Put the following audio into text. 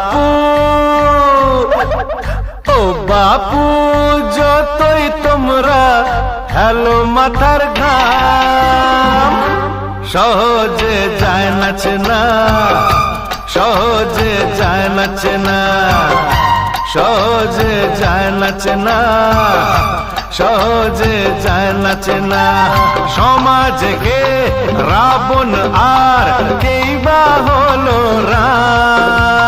বাপু, ও বাপু, যতই তোমরা হেলো মাথার ঘাম, সহজে যায় না চেনা, সহজে যায় না চেনা, সহজে যায় না চেনা, সহজে যায় না চেনা। সমাজকে রাবণ আর কেই বা হলো রাম।